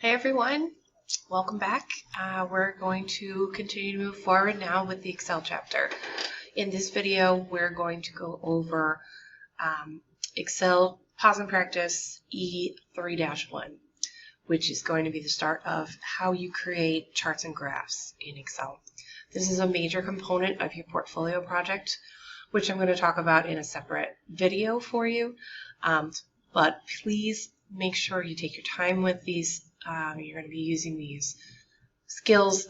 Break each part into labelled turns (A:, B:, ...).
A: Hey everyone, welcome back. We're going to continue to move forward now with the Excel chapter. In this video, we're going to go over Excel Pause and Practice E3-1, which is going to be the start of how you create charts and graphs in Excel. This is a major component of your portfolio project, which I'm going to talk about in a separate video for you. But please make sure you take your time with these. You're going to be using these skills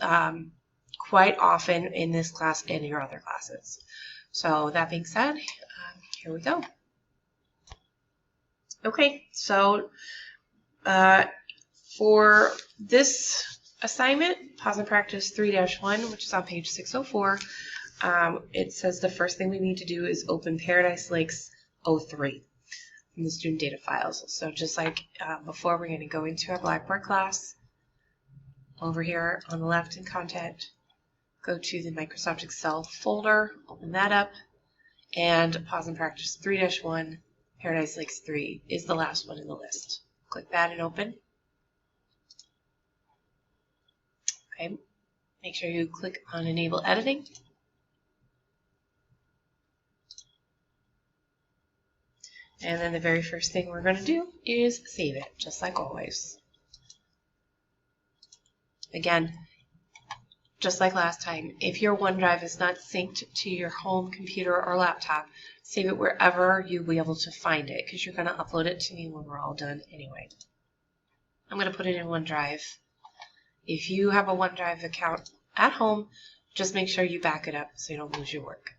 A: quite often in this class and your other classes. So that being said, here we go. Okay, so for this assignment, Pause and Practice 3-1, which is on page 604, it says the first thing we need to do is open Paradise Lakes 03. In the student data files. So just like before, we're going to go into our Blackboard class. Over here on the left in content, go to the Microsoft Excel folder, open that up, and Pause and Practice 3-1, Paradise Lakes 3 is the last one in the list. Click that and open. Okay, make sure you click on Enable Editing. And then the very first thing we're going to do is save it, just like always. Again, just like last time, if your OneDrive is not synced to your home computer or laptop, save it wherever you'll be able to find it, because you're going to upload it to me when we're all done anyway. I'm going to put it in OneDrive. If you have a OneDrive account at home, just make sure you back it up so you don't lose your work.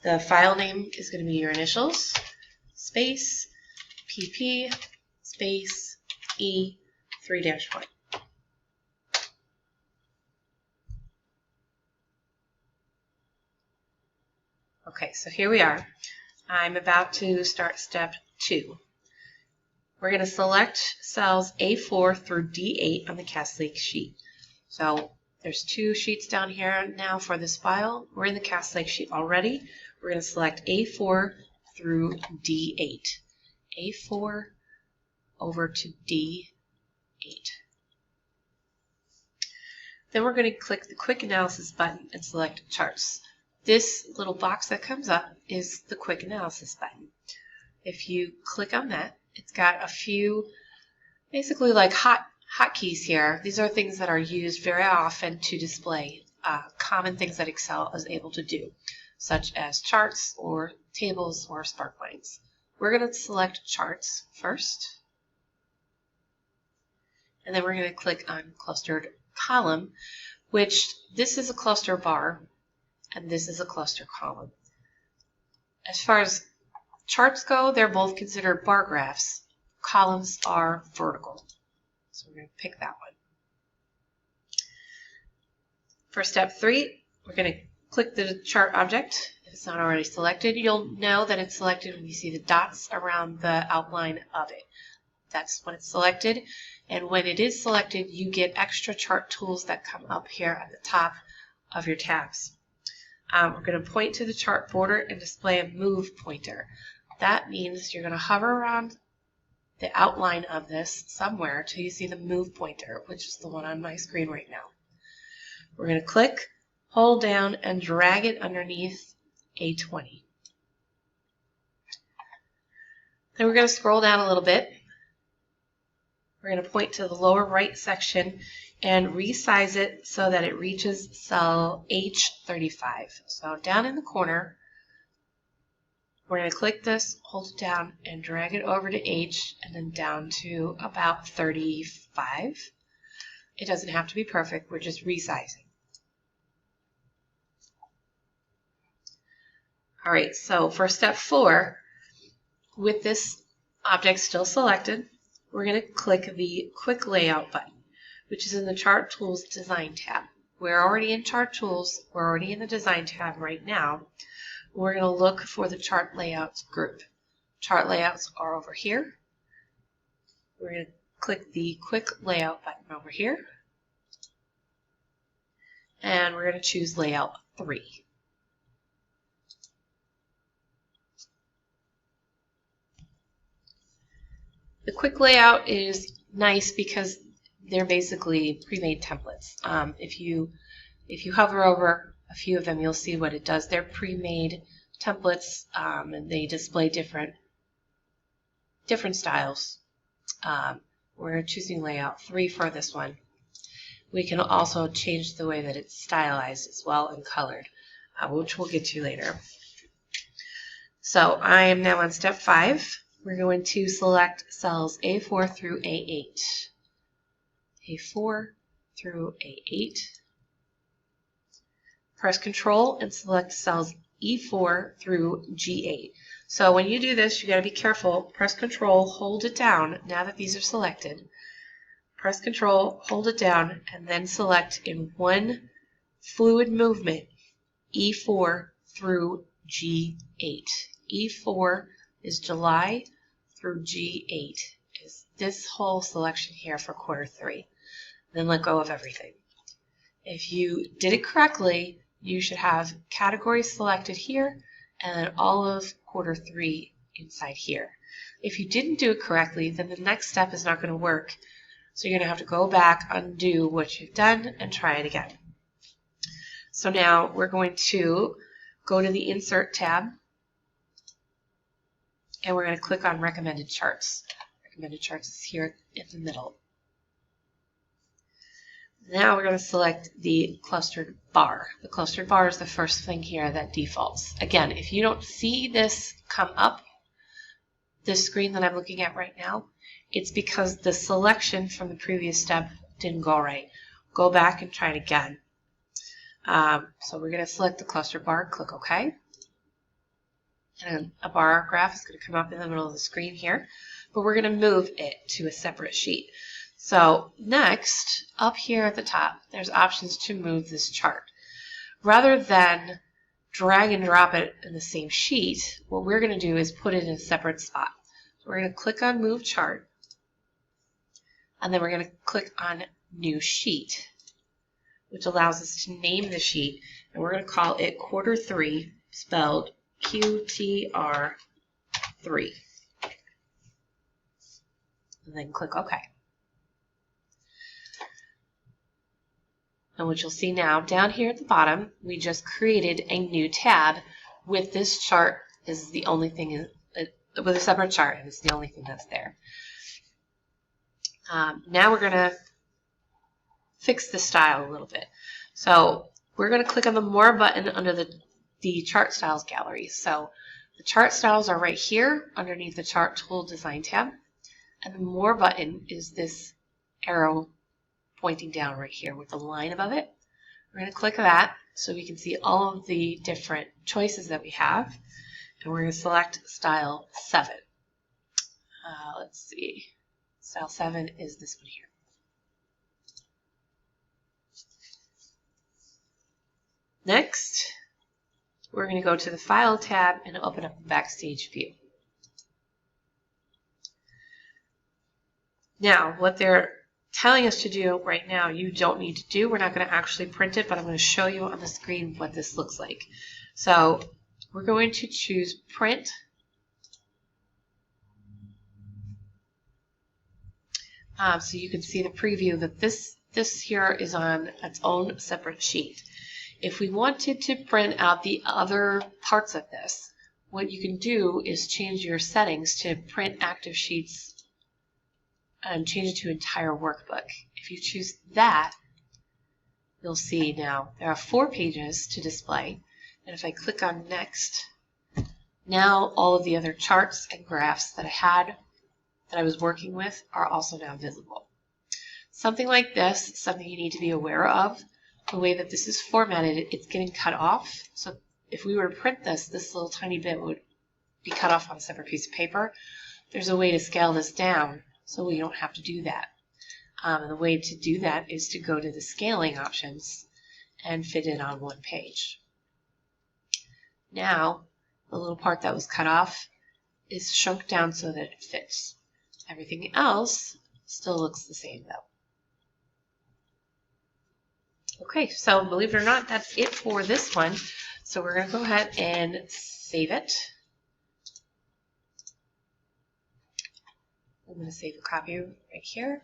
A: The file name is going to be your initials, space, PP, space, E3-1. Okay, so here we are. I'm about to start step 2. We're going to select cells A4 through D8 on the Castlake sheet. So there's 2 sheets down here now for this file. We're in the Castlake sheet already. We're going to select A4 through D8. A4 over to D8. Then we're going to click the Quick Analysis button and select Charts. This little box that comes up is the Quick Analysis button. If you click on that, it's got a few basically like hotkeys here. These are things that are used very often to display common things that Excel is able to do, such as charts or tables or sparklines. We're going to select Charts first, and then we're going to click on Clustered Column, which this is a cluster bar, and this is a cluster column. As far as charts go, they're both considered bar graphs. Columns are vertical. So we're going to pick that one. For step 3, we're going to click the chart object. If it's not already selected, you'll know that it's selected when you see the dots around the outline of it. That's when it's selected. And when it is selected, you get extra chart tools that come up here at the top of your tabs. We're going to point to the chart border and display a move pointer. That means you're going to hover around the outline of this somewhere till you see the move pointer, which is the one on my screen right now. We're going to click, hold down, and drag it underneath A20. Then we're going to scroll down a little bit. We're going to point to the lower right section and resize it so that it reaches cell H35. So down in the corner, we're going to click this, hold it down, and drag it over to H and then down to about 35. It doesn't have to be perfect, we're just resizing. Alright, so for step 4, with this object still selected, we're going to click the Quick Layout button, which is in the Chart Tools Design tab. We're already in Chart Tools, we're already in the Design tab right now. We're going to look for the Chart Layouts group. Chart Layouts are over here. We're going to click the Quick Layout button over here. And we're going to choose Layout 3. The quick layout is nice because they're basically pre-made templates. If you hover over a few of them, you'll see what it does. They're pre-made templates, and they display different styles. We're choosing layout 3 for this one. We can also change the way that it's stylized as well and colored, which we'll get to later. So I am now on step 5. We're going to select cells A4 through A8. A4 through A8. Press Control and select cells E4 through G8. So when you do this, you got to be careful. Press Control, hold it down now that these are selected. Press Control, hold it down, and then select in one fluid movement E4 through G8. E4 is July through G8 is this whole selection here for quarter 3. Then let go of everything. If you did it correctly, you should have categories selected here and then all of quarter 3 inside here. If you didn't do it correctly, then the next step is not going to work. So you're going to have to go back, undo what you've done, and try it again. So now we're going to go to the Insert tab, and we're going to click on Recommended Charts. Recommended Charts is here in the middle. Now we're going to select the clustered bar. The clustered bar is the first thing here that defaults. Again, if you don't see this come up, this screen that I'm looking at right now, it's because the selection from the previous step didn't go right. Go back and try it again. So we're going to select the cluster bar, click OK. And a bar graph is going to come up in the middle of the screen here, but we're going to move it to a separate sheet. So next, up here at the top, there's options to move this chart. Rather than drag and drop it in the same sheet, what we're going to do is put it in a separate spot. So we're going to click on Move Chart, and then we're going to click on New Sheet, which allows us to name the sheet, and we're going to call it Quarter 3, spelled QTR 3. And then click OK. And what you'll see now, down here at the bottom, we just created a new tab with this chart is the only thing, with a separate chart, and it's the only thing that's there. Now we're going to fix the style a little bit. So we're going to click on the More button under the Chart Styles gallery. So the chart styles are right here underneath the Chart Tool Design tab. And the More button is this arrow pointing down right here with the line above it. We're going to click that so we can see all of the different choices that we have. And we're going to select Style 7. Let's see. Style 7 is this one here. Next, we're going to go to the File tab and open up the Backstage view. Now, what they're telling us to do right now, you don't need to do. We're not going to actually print it, but I'm going to show you on the screen what this looks like. So we're going to choose Print. So you can see the preview that this here is on its own separate sheet. If we wanted to print out the other parts of this, what you can do is change your settings to print active sheets and change it to entire workbook. If you choose that, you'll see now there are 4 pages to display. And if I click on Next, now all of the other charts and graphs that I was working with are also now visible. Something like this, something you need to be aware of. The way that this is formatted, it's getting cut off. So if we were to print this little tiny bit would be cut off on a separate piece of paper. There's a way to scale this down so we don't have to do that. And the way to do that is to go to the scaling options and fit it on one page. Now, the little part that was cut off is shrunk down so that it fits. Everything else still looks the same though. Okay, so believe it or not, that's it for this one. So we're going to go ahead and save it. I'm going to save a copy right here.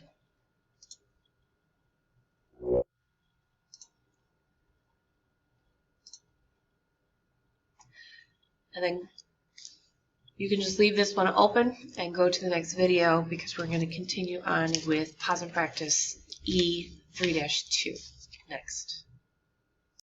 A: And then you can just leave this one open and go to the next video because we're going to continue on with Pause and Practice E3-2 next.